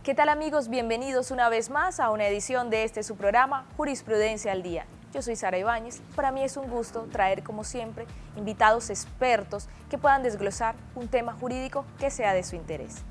¿Qué tal amigos? Bienvenidos una vez más a una edición de su programa Jurisprudencia al Día. Yo soy Sara Ibáñez. Para mí es un gusto traer, como siempre, invitados expertos que puedan desglosar un tema jurídico que sea de su interés.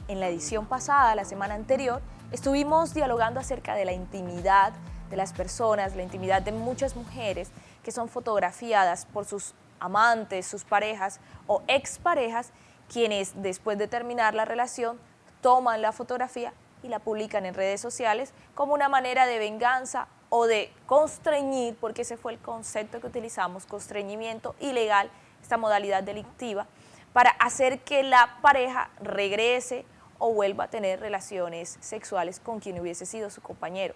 En la edición pasada, la semana anterior, estuvimos dialogando acerca de la intimidad de las personas, la intimidad de muchas mujeres que son fotografiadas por sus amantes, sus parejas o exparejas, quienes después de terminar la relación toman la fotografía y la publican en redes sociales como una manera de venganza o de constreñir, porque ese fue el concepto que utilizamos, constreñimiento ilegal, esta modalidad delictiva, para hacer que la pareja regrese o vuelva a tener relaciones sexuales con quien hubiese sido su compañero.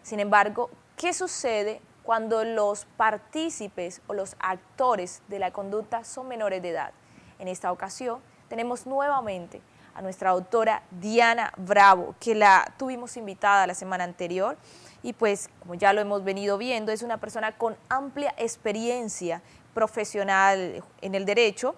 Sin embargo, ¿qué sucede cuando los partícipes o los actores de la conducta son menores de edad? En esta ocasión tenemos nuevamente a nuestra doctora Diana Bravo, que la tuvimos invitada la semana anterior y pues como ya lo hemos venido viendo, es una persona con amplia experiencia profesional en el derecho.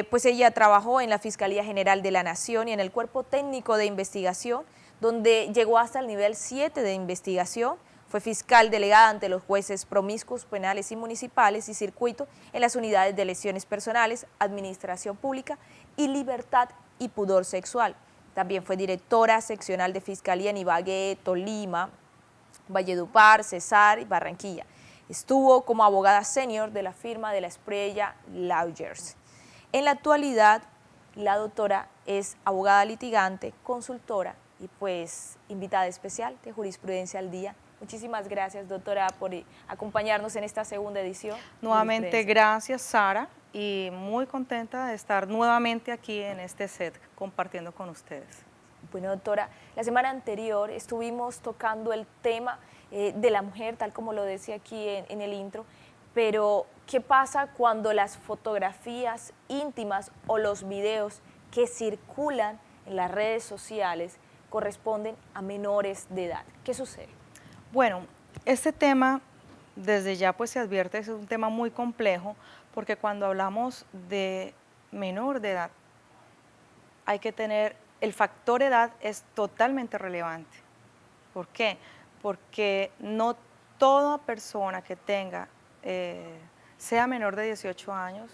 Pues ella trabajó en la Fiscalía General de la Nación y en el Cuerpo Técnico de Investigación, donde llegó hasta el nivel 7 de investigación. Fue fiscal delegada ante los jueces promiscuos, penales y municipales y circuito en las unidades de lesiones personales, administración pública y libertad y pudor sexual. También fue directora seccional de Fiscalía en Ibagué, Tolima, Valledupar, Cesar y Barranquilla. Estuvo como abogada senior de la firma de la Espriella Lawyers. En la actualidad, la doctora es abogada litigante, consultora y pues invitada especial de Jurisprudencia al Día. Muchísimas gracias, doctora, por acompañarnos en esta segunda edición. Nuevamente, gracias, Sara, y muy contenta de estar nuevamente aquí en este set compartiendo con ustedes. Bueno, doctora, la semana anterior estuvimos tocando el tema de la mujer, tal como lo decía aquí en el intro, pero ¿qué pasa cuando las fotografías íntimas o los videos que circulan en las redes sociales corresponden a menores de edad? ¿Qué sucede? Bueno, este tema desde ya pues se advierte, es un tema muy complejo porque cuando hablamos de menor de edad hay que tener, el factor edad es totalmente relevante. ¿Por qué? Porque no toda persona que tenga, sea menor de 18 años,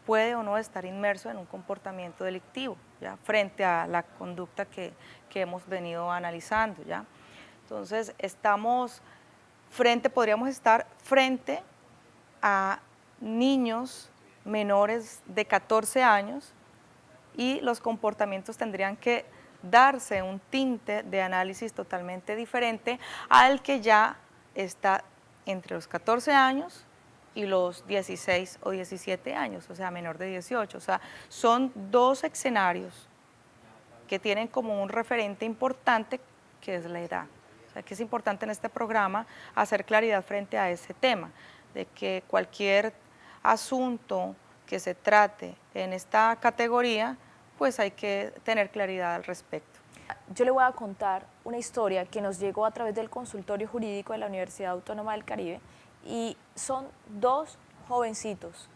puede o no estar inmerso en un comportamiento delictivo, ¿ya? Frente a la conducta que hemos venido analizando, ¿ya? Entonces, podríamos estar frente a niños menores de 14 años y los comportamientos tendrían que darse un tinte de análisis totalmente diferente al que ya está entre los 14 años y los 16 o 17 años, o sea, menor de 18. O sea, son dos escenarios que tienen como un referente importante, que es la edad. O sea, que es importante en este programa hacer claridad frente a ese tema, de que cualquier asunto que se trate en esta categoría, pues hay que tener claridad al respecto. Yo le voy a contar una historia que nos llegó a través del consultorio jurídico de la Universidad Autónoma del Caribe y son dos jovencitos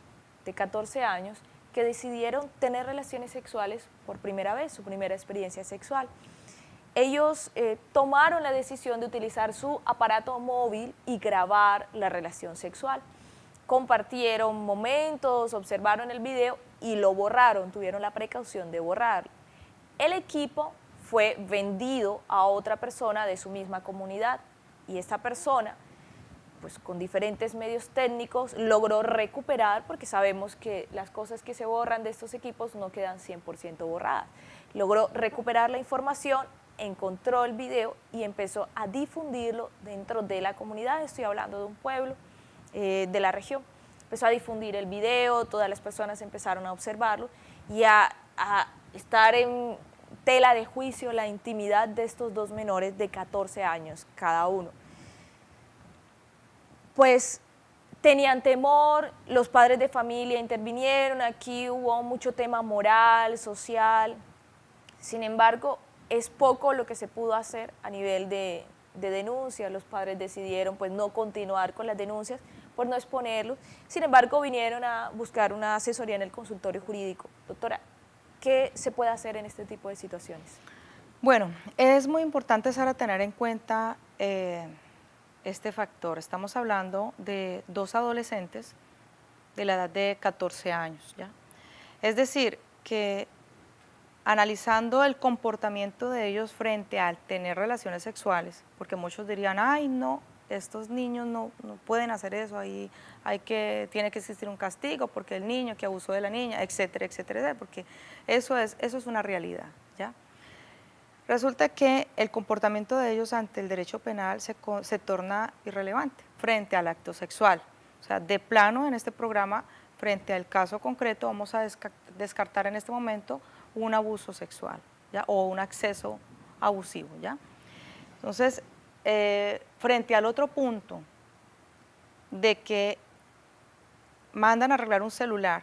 de 14 años que decidieron tener relaciones sexuales por primera vez, su primera experiencia sexual. Ellos tomaron la decisión de utilizar su aparato móvil y grabar la relación sexual. Compartieron momentos, observaron el video y lo borraron, tuvieron la precaución de borrarlo. El equipo fue vendido a otra persona de su misma comunidad y esta persona, pues con diferentes medios técnicos, logró recuperar, porque sabemos que las cosas que se borran de estos equipos no quedan 100% borradas. Logró recuperar la información, encontró el video y empezó a difundirlo dentro de la comunidad. Estoy hablando de un pueblo de la región. Empezó a difundir el video, todas las personas empezaron a observarlo y a estar en tela de juicio la intimidad de estos dos menores de 14 años cada uno. Pues tenían temor, los padres de familia intervinieron, aquí hubo mucho tema moral, social. Sin embargo, es poco lo que se pudo hacer a nivel de denuncias. Los padres decidieron pues no continuar con las denuncias por no exponerlo. Sin embargo, vinieron a buscar una asesoría en el consultorio jurídico. Doctora, ¿qué se puede hacer en este tipo de situaciones? Bueno, es muy importante, Sara, tener en cuenta este factor. Estamos hablando de dos adolescentes de la edad de 14 años, ¿ya? Es decir, que analizando el comportamiento de ellos frente al tener relaciones sexuales, porque muchos dirían, ay, no, estos niños no pueden hacer eso, ahí tiene que existir un castigo porque el niño que abusó de la niña, etcétera, etcétera, etcétera, porque eso es una realidad, ¿ya? Resulta que el comportamiento de ellos ante el derecho penal se torna irrelevante frente al acto sexual. O sea, de plano en este programa, frente al caso concreto, vamos a descartar en este momento un abuso sexual, ¿ya? O un acceso abusivo, ¿ya? Entonces, frente al otro punto de que mandan a arreglar un celular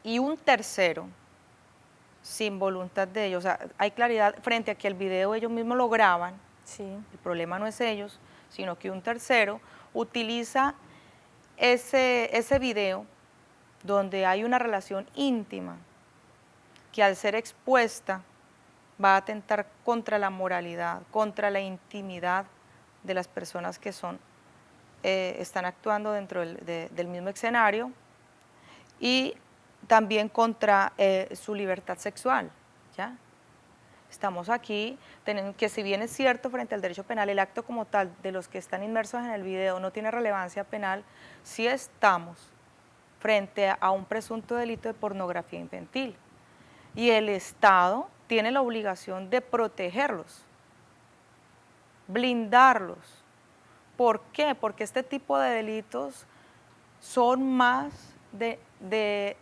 y un tercero, sin voluntad de ellos, o sea, hay claridad frente a que el video ellos mismos lo graban, Sí. el problema no es ellos, sino que un tercero utiliza ese video donde hay una relación íntima que al ser expuesta va a atentar contra la moralidad, contra la intimidad de las personas que están actuando dentro del mismo escenario y también contra su libertad sexual, ¿ya? Estamos aquí, teniendo que si bien es cierto frente al derecho penal, el acto como tal de los que están inmersos en el video no tiene relevancia penal, sí estamos frente a un presunto delito de pornografía infantil. Y el Estado tiene la obligación de protegerlos, blindarlos. ¿Por qué? Porque este tipo de delitos son más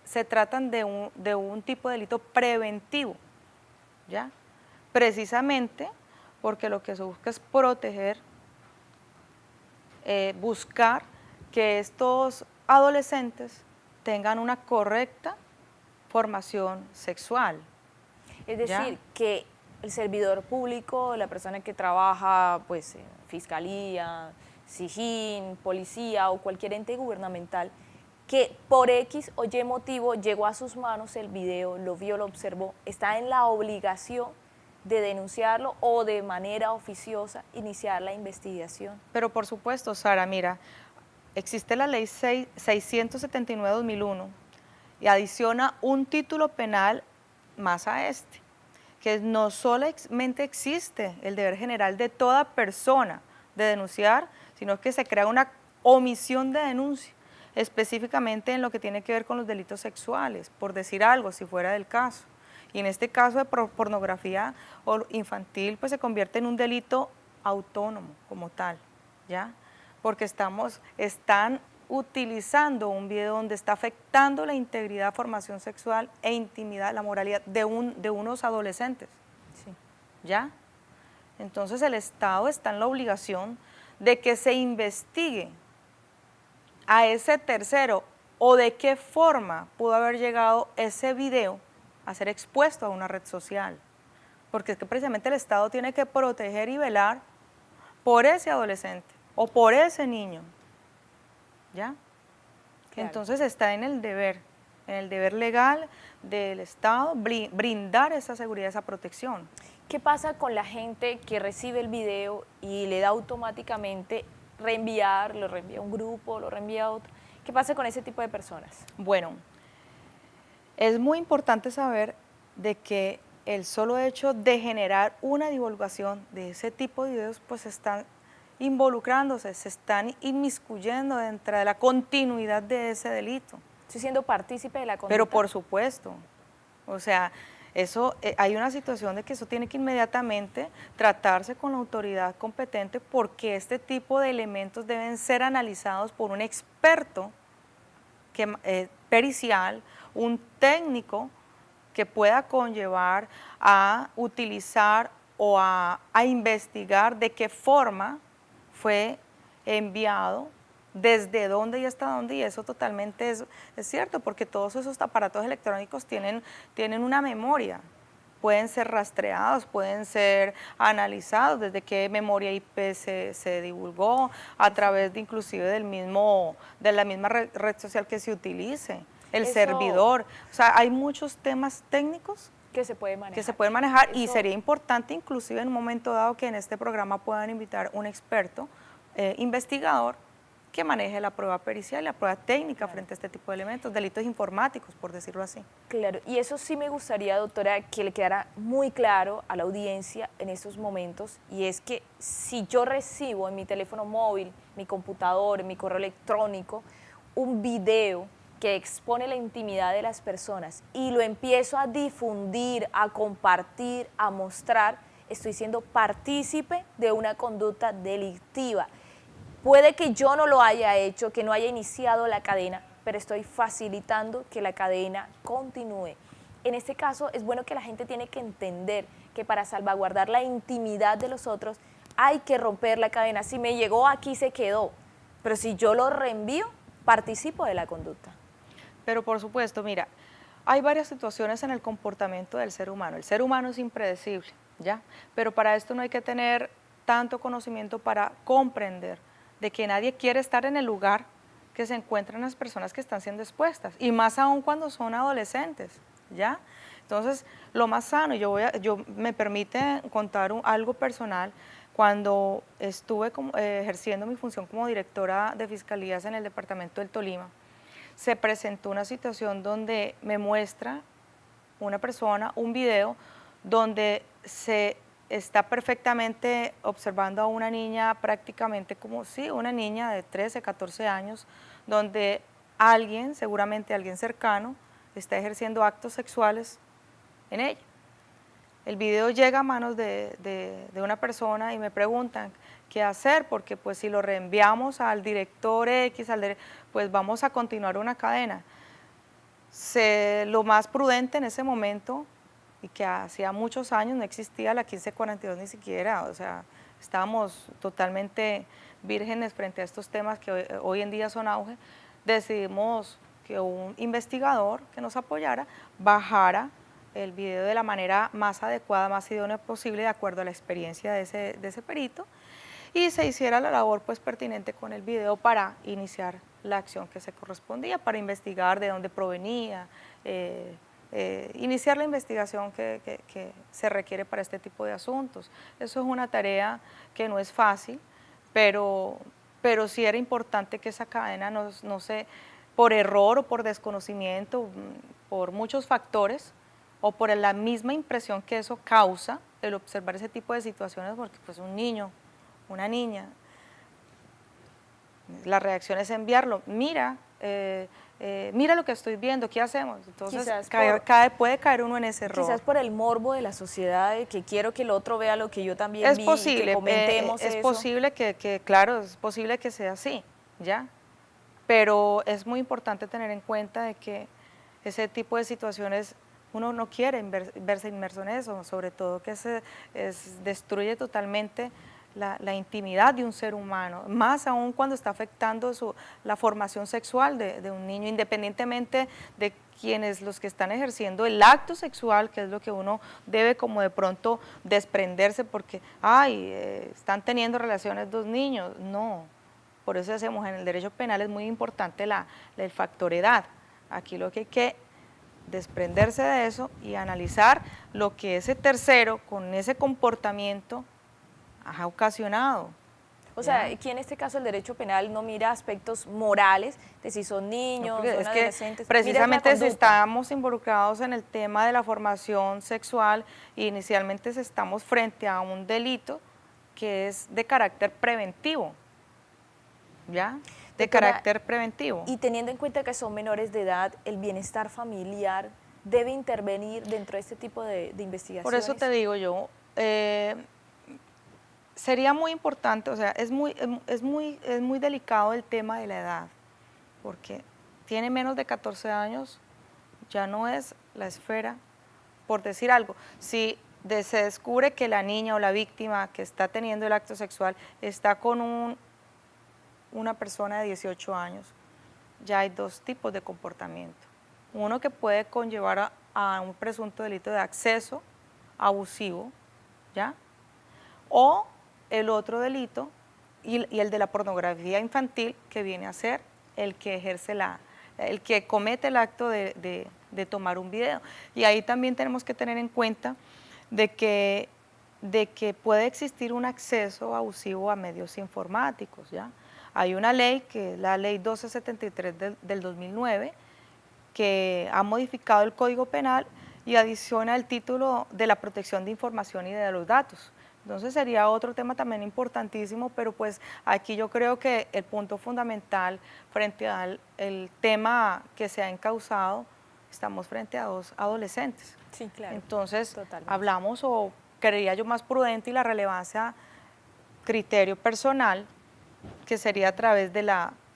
se tratan de un tipo de delito preventivo, ¿ya? Precisamente porque lo que se busca es proteger, buscar que estos adolescentes tengan una correcta formación sexual. Es decir, que el servidor público, la persona que trabaja pues, en fiscalía, SIJIN, policía o cualquier ente gubernamental, que por X o Y motivo llegó a sus manos el video, lo vio, lo observó, está en la obligación de denunciarlo o de manera oficiosa iniciar la investigación. Pero por supuesto, Sara, mira, existe la ley 679/2001 y adiciona un título penal más a este, que no solamente existe el deber general de toda persona de denunciar, sino que se crea una omisión de denuncia, específicamente en lo que tiene que ver con los delitos sexuales, por decir algo, si fuera del caso. Y en este caso de pornografía infantil, pues se convierte en un delito autónomo como tal, ¿ya? Porque están utilizando un video donde está afectando la integridad, formación sexual e intimidad, la moralidad de unos adolescentes, Sí. ¿ya? Entonces el Estado está en la obligación de que se investigue a ese tercero o de qué forma pudo haber llegado ese video a ser expuesto a una red social. Porque es que precisamente el Estado tiene que proteger y velar por ese adolescente o por ese niño, ¿ya? Claro. Entonces está en el deber legal del Estado brindar esa seguridad, esa protección. ¿Qué pasa con la gente que recibe el video y le da automáticamente reenviar, lo reenvía a un grupo, lo reenvía a otro? ¿Qué pasa con ese tipo de personas? Bueno, es muy importante saber de que el solo hecho de generar una divulgación de ese tipo de videos, pues están involucrándose, se están inmiscuyendo dentro de la continuidad de ese delito. Estoy siendo partícipe de la conducta. Pero por supuesto, o sea, eso, hay una situación de que eso tiene que inmediatamente tratarse con la autoridad competente porque este tipo de elementos deben ser analizados por un experto pericial, un técnico que pueda conllevar a utilizar o a investigar de qué forma fue enviado, desde dónde y hasta dónde, y eso totalmente es cierto, porque todos esos aparatos electrónicos tienen una memoria, pueden ser rastreados, pueden ser analizados, desde qué memoria IP se divulgó, a través de inclusive de la misma red social que se utilice, el servidor, o sea, hay muchos temas técnicos Que se puede manejar. Que se pueden manejar y Eso- sería importante inclusive en un momento dado que en este programa puedan invitar un experto investigador que maneje la prueba pericial, la prueba técnica frente a este tipo de elementos, delitos informáticos, por decirlo así. Claro, y eso sí me gustaría, doctora, que le quedara muy claro a la audiencia en estos momentos, y es que si yo recibo en mi teléfono móvil, mi computador, mi correo electrónico, un video que expone la intimidad de las personas y lo empiezo a difundir, a compartir, a mostrar, estoy siendo partícipe de una conducta delictiva. Puede que yo no lo haya hecho, que no haya iniciado la cadena, pero estoy facilitando que la cadena continúe. En este caso, es bueno que la gente tiene que entender que para salvaguardar la intimidad de los otros hay que romper la cadena. Si me llegó aquí, se quedó, pero si yo lo reenvío, participo de la conducta. Pero por supuesto, mira, hay varias situaciones en el comportamiento del ser humano. El ser humano es impredecible, ¿ya? Pero para esto no hay que tener tanto conocimiento para comprender de que nadie quiere estar en el lugar que se encuentran las personas que están siendo expuestas, y más aún cuando son adolescentes, ¿ya? Entonces, lo más sano, yo me permite contar algo personal. Cuando estuve ejerciendo mi función como directora de fiscalías en el departamento del Tolima, se presentó una situación donde me muestra una persona un video donde se está perfectamente observando a una niña prácticamente como, sí, una niña de 13, 14 años, donde alguien, seguramente alguien cercano, está ejerciendo actos sexuales en ella. El video llega a manos de una persona y me preguntan qué hacer, porque pues si lo reenviamos al director X, pues vamos a continuar una cadena. Lo más prudente en ese momento, y que hacía muchos años no existía la 1542 ni siquiera, o sea, estábamos totalmente vírgenes frente a estos temas que hoy en día son auge, decidimos que un investigador que nos apoyara bajara el video de la manera más adecuada, más idónea posible, de acuerdo a la experiencia de ese perito, y se hiciera la labor pues pertinente con el video para iniciar la acción que se correspondía, para investigar de dónde provenía, iniciar la investigación que se requiere para este tipo de asuntos. Eso es una tarea que no es fácil, pero sí era importante que esa cadena no se, por error o por desconocimiento, por muchos factores, o por la misma impresión que eso causa el observar ese tipo de situaciones, porque pues un niño, una niña, la reacción es enviarlo, mira lo que estoy viendo, ¿qué hacemos? Entonces puede caer uno en ese error. Quizás por el morbo de la sociedad, de que quiero que el otro vea lo que yo también vi, y que comentemos es eso. Posible claro, es posible que sea así, ¿ya? Pero es muy importante tener en cuenta de que ese tipo de situaciones uno no quiere verse inmerso en eso, sobre todo que destruye totalmente la intimidad de un ser humano, más aún cuando está afectando la formación sexual de un niño, independientemente de los que están ejerciendo el acto sexual, que es lo que uno debe como de pronto desprenderse porque, están teniendo relaciones dos niños. No, por eso decimos, en el derecho penal es muy importante el factor edad. Aquí lo que hay que desprenderse de eso y analizar lo que ese tercero con ese comportamiento ha ocasionado. O sea, aquí en este caso el derecho penal no mira aspectos morales de si son niños, son adolescentes. Precisamente si estamos involucrados en el tema de la formación sexual, y inicialmente estamos frente a un delito que es de carácter preventivo, ¿ya? De carácter preventivo. Y teniendo en cuenta que son menores de edad, el bienestar familiar debe intervenir dentro de este tipo de investigaciones. Por eso te digo yo, sería muy importante, o sea, es muy delicado el tema de la edad, porque tiene menos de 14 años, ya no es la esfera, por decir algo. Si se descubre que la niña o la víctima que está teniendo el acto sexual está con una persona de 18 años, ya hay dos tipos de comportamiento. Uno que puede conllevar a un presunto delito de acceso abusivo, ¿ya? O el otro delito, y el de la pornografía infantil, que viene a ser el que ejerce el que comete el acto de de tomar un video. Y ahí también tenemos que tener en cuenta de que puede existir un acceso abusivo a medios informáticos, ¿ya? Hay una ley, que es la ley 1273 del 2009, que ha modificado el Código Penal y adiciona el título de la protección de información y de los datos. Entonces sería otro tema también importantísimo, pero pues aquí yo creo que el punto fundamental frente al el tema que se ha encausado, estamos frente a dos adolescentes. Sí, claro. Entonces Totalmente. hablamos, o creería yo más prudente, y la relevancia criterio personal, que sería a través de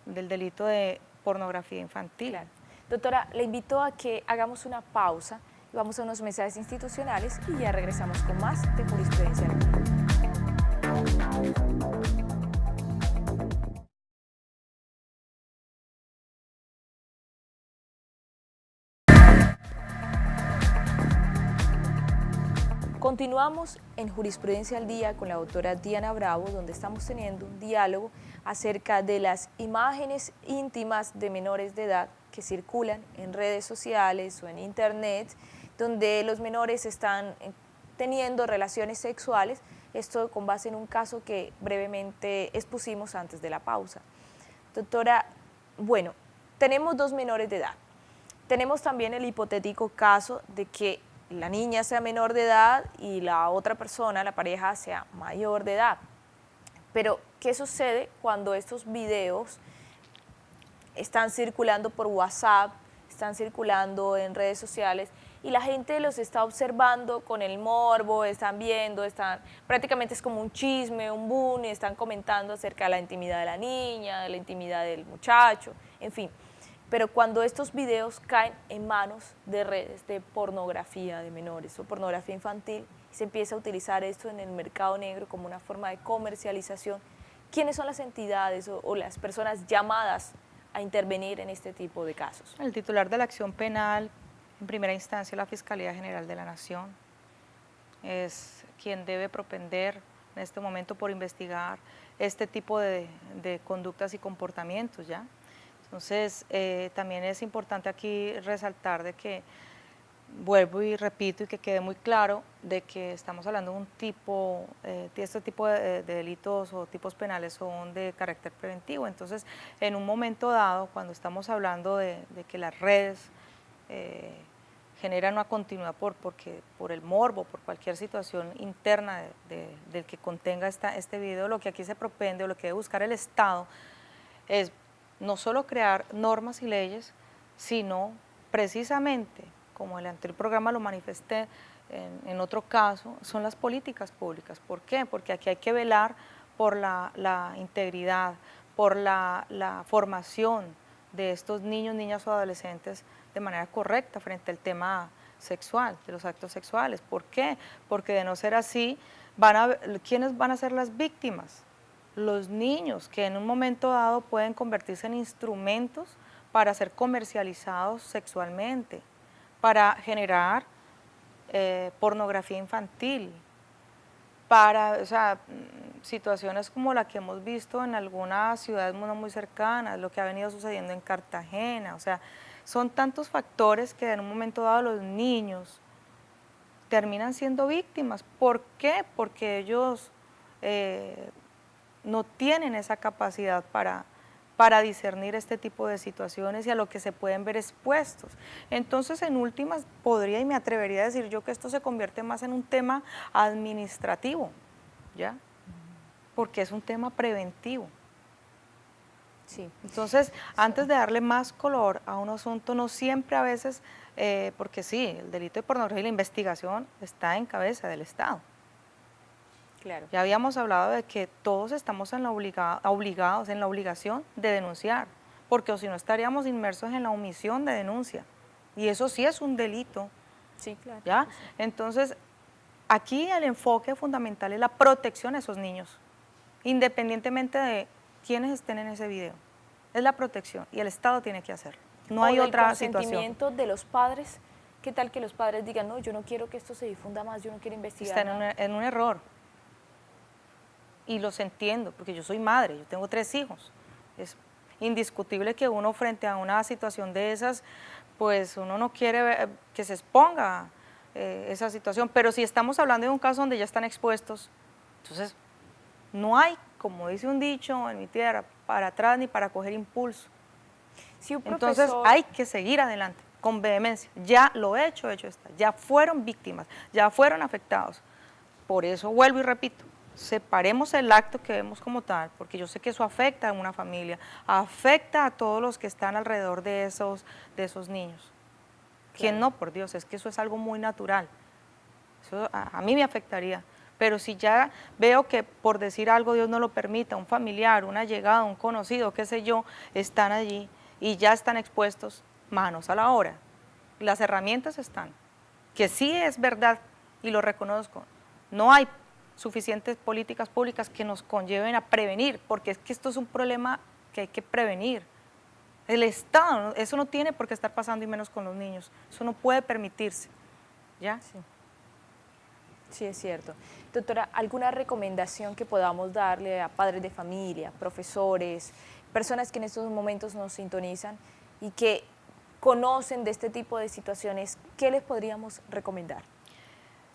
del delito de pornografía infantil. Claro. Doctora, le invito a que hagamos una pausa y vamos a unos mensajes institucionales y ya regresamos con más de Jurisprudencia al Día. Continuamos en Jurisprudencia al Día con la doctora Diana Bravo, donde estamos teniendo un diálogo acerca de las imágenes íntimas de menores de edad que circulan en redes sociales o en internet, donde los menores están teniendo relaciones sexuales, esto con base en un caso que brevemente expusimos antes de la pausa. Doctora, bueno, tenemos dos menores de edad. Tenemos también el hipotético caso de que la niña sea menor de edad y la otra persona, la pareja, sea mayor de edad. Pero, ¿qué sucede cuando estos videos están circulando por WhatsApp, están circulando en redes sociales y la gente los está observando con el morbo, están viendo, prácticamente es como un chisme, un boom, y están comentando acerca de la intimidad de la niña, de la intimidad del muchacho, en fin. Pero cuando estos videos caen en manos de redes de pornografía de menores o pornografía infantil, y se empieza a utilizar esto en el mercado negro como una forma de comercialización, ¿quiénes son las entidades o las personas llamadas a intervenir en este tipo de casos? El titular de la acción penal, en primera instancia la Fiscalía General de la Nación, es quien debe propender en este momento por investigar este tipo de conductas y comportamientos, ¿ya? Entonces, también es importante aquí resaltar de que, vuelvo y repito y que quede muy claro, de que estamos hablando de un tipo, este tipo de delitos o tipos penales son de carácter preventivo. Entonces, en un momento dado, cuando estamos hablando de que las redes generan una continuidad por el morbo, por cualquier situación interna del que contenga este video, lo que aquí se propende o lo que debe buscar el Estado es no solo crear normas y leyes, sino precisamente, como el anterior programa lo manifesté en otro caso, son las políticas públicas. ¿Por qué? Porque aquí hay que velar por la integridad, por la formación de estos niños, niñas o adolescentes de manera correcta frente al tema sexual, de los actos sexuales. ¿Por qué? Porque de no ser así, ¿quiénes van a ser las víctimas? Los niños, que en un momento dado pueden convertirse en instrumentos para ser comercializados sexualmente, para generar pornografía infantil, para situaciones como la que hemos visto en algunas ciudades muy cercanas, lo que ha venido sucediendo en Cartagena. O sea, son tantos factores que en un momento dado los niños terminan siendo víctimas. ¿Por qué? Porque ellos no tienen esa capacidad para discernir este tipo de situaciones y a lo que se pueden ver expuestos. Entonces, en últimas, podría y me atrevería a decir yo que esto se convierte más en un tema administrativo, ¿ya? Porque es un tema preventivo. Sí. Entonces, antes de darle más color a un asunto, no siempre a veces, porque sí, el delito de pornografía y la investigación está en cabeza del Estado. Claro. Ya habíamos hablado de que todos estamos obligados, en la obligación de denunciar, porque o si no estaríamos inmersos en la omisión de denuncia, y eso sí es un delito. Sí, claro. ¿Ya? Sí. Entonces, aquí el enfoque fundamental es la protección a esos niños, independientemente de quiénes estén en ese video. Es la protección y el Estado tiene que hacerlo. No hay otra situación. El consentimiento de los padres, ¿qué tal que los padres digan, no, yo no quiero que esto se difunda más, yo no quiero investigar Está en un error. Y los entiendo, porque yo soy madre, yo tengo 3 hijos. Es indiscutible que uno frente a una situación de esas, pues uno no quiere que se exponga esa situación, pero si estamos hablando de un caso donde ya están expuestos, entonces no hay, como dice un dicho en mi tierra, para atrás ni para coger impulso. Si un Entonces profesor, hay que seguir adelante con vehemencia. Ya lo hecho está. Ya fueron víctimas, ya fueron afectados. Por eso vuelvo y repito, separemos el acto que vemos como tal, porque yo sé que eso afecta a una familia, afecta a todos los que están alrededor de esos niños. ¿Quién no? Por Dios, es que eso es algo muy natural. Eso a mí me afectaría. Pero si ya veo que, por decir algo, Dios no lo permita, un familiar, un allegado, un conocido, qué sé yo, están allí y ya están expuestos, manos a la obra. Las herramientas están. Que sí es verdad, y lo reconozco, no hay suficientes políticas públicas que nos conlleven a prevenir, porque es que esto es un problema que hay que prevenir. El Estado, eso no tiene por qué estar pasando, y menos con los niños. Eso no puede permitirse. ¿Ya? sí, sí es cierto. Doctora, ¿alguna recomendación que podamos darle a padres de familia, profesores, personas que en estos momentos nos sintonizan y que conocen de este tipo de situaciones? ¿Qué les podríamos recomendar?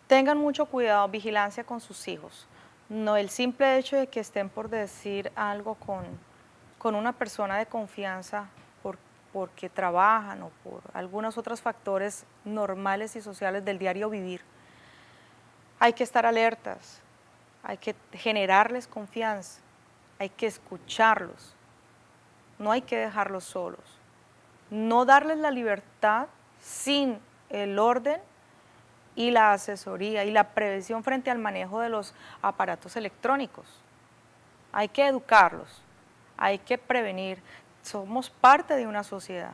Tengan mucho cuidado, vigilancia con sus hijos. No, el simple hecho de que estén por decir algo con una persona de confianza porque trabajan o por algunos otros factores normales y sociales del diario vivir. Hay que estar alertas, hay que generarles confianza, hay que escucharlos, no hay que dejarlos solos, no darles la libertad sin el orden y la asesoría y la prevención frente al manejo de los aparatos electrónicos. Hay que educarlos, hay que prevenir, somos parte de una sociedad,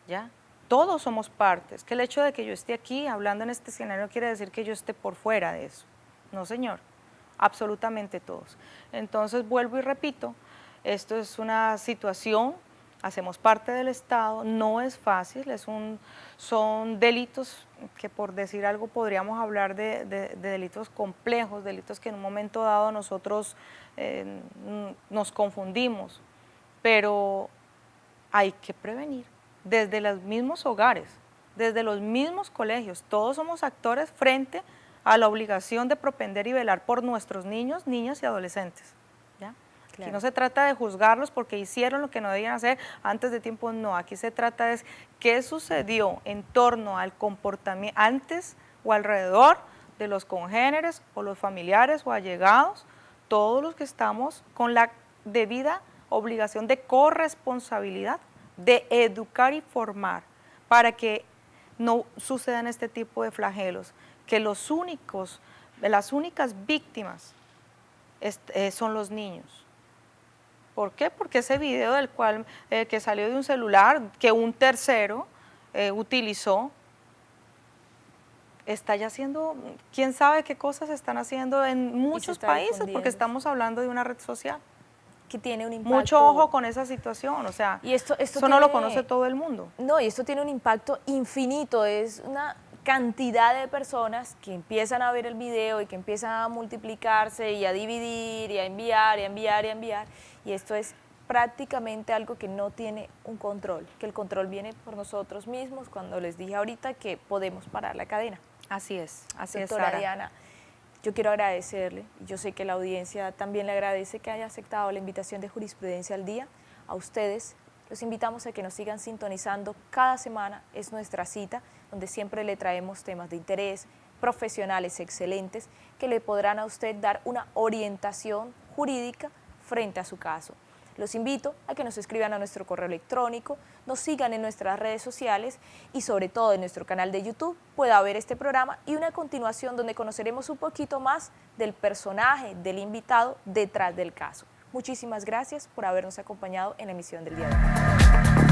¿ya? Todos somos partes, que el hecho de que yo esté aquí hablando en este escenario no quiere decir que yo esté por fuera de eso, no señor, absolutamente todos. Entonces vuelvo y repito, esto es una situación, hacemos parte del Estado, no es fácil, son delitos que, por decir algo, podríamos hablar de delitos complejos, delitos que en un momento dado nosotros nos confundimos, pero hay que prevenir desde los mismos hogares, desde los mismos colegios. Todos somos actores frente a la obligación de propender y velar por nuestros niños, niñas y adolescentes. ¿Ya? Claro. Aquí no se trata de juzgarlos porque hicieron lo que no debían hacer antes de tiempo, no. Aquí se trata de qué sucedió en torno al comportamiento, antes o alrededor de los congéneres o los familiares o allegados, todos los que estamos con la debida obligación de corresponsabilidad, de educar y formar para que no sucedan este tipo de flagelos, que las únicas víctimas son los niños. ¿Por qué? Porque ese video del cual que salió de un celular que un tercero utilizó, está ya haciendo, quién sabe qué cosas están haciendo en muchos países, porque estamos hablando de una red social. Que tiene un impacto. Mucho ojo con esa situación, o sea, y esto no lo conoce todo el mundo. No, y esto tiene un impacto infinito, es una cantidad de personas que empiezan a ver el video y que empiezan a multiplicarse y a dividir y a enviar y a enviar y a enviar, y esto es prácticamente algo que no tiene un control, que el control viene por nosotros mismos, cuando les dije ahorita que podemos parar la cadena. Así es, Doctora Sara. Diana, yo quiero agradecerle, yo sé que la audiencia también le agradece que haya aceptado la invitación de Jurisprudencia al Día. A ustedes los invitamos a que nos sigan sintonizando cada semana, es nuestra cita, donde siempre le traemos temas de interés, profesionales excelentes, que le podrán a usted dar una orientación jurídica frente a su caso. Los invito a que nos escriban a nuestro correo electrónico, nos sigan en nuestras redes sociales y sobre todo en nuestro canal de YouTube pueda ver este programa y una continuación donde conoceremos un poquito más del personaje, del invitado detrás del caso. Muchísimas gracias por habernos acompañado en la emisión del día de hoy.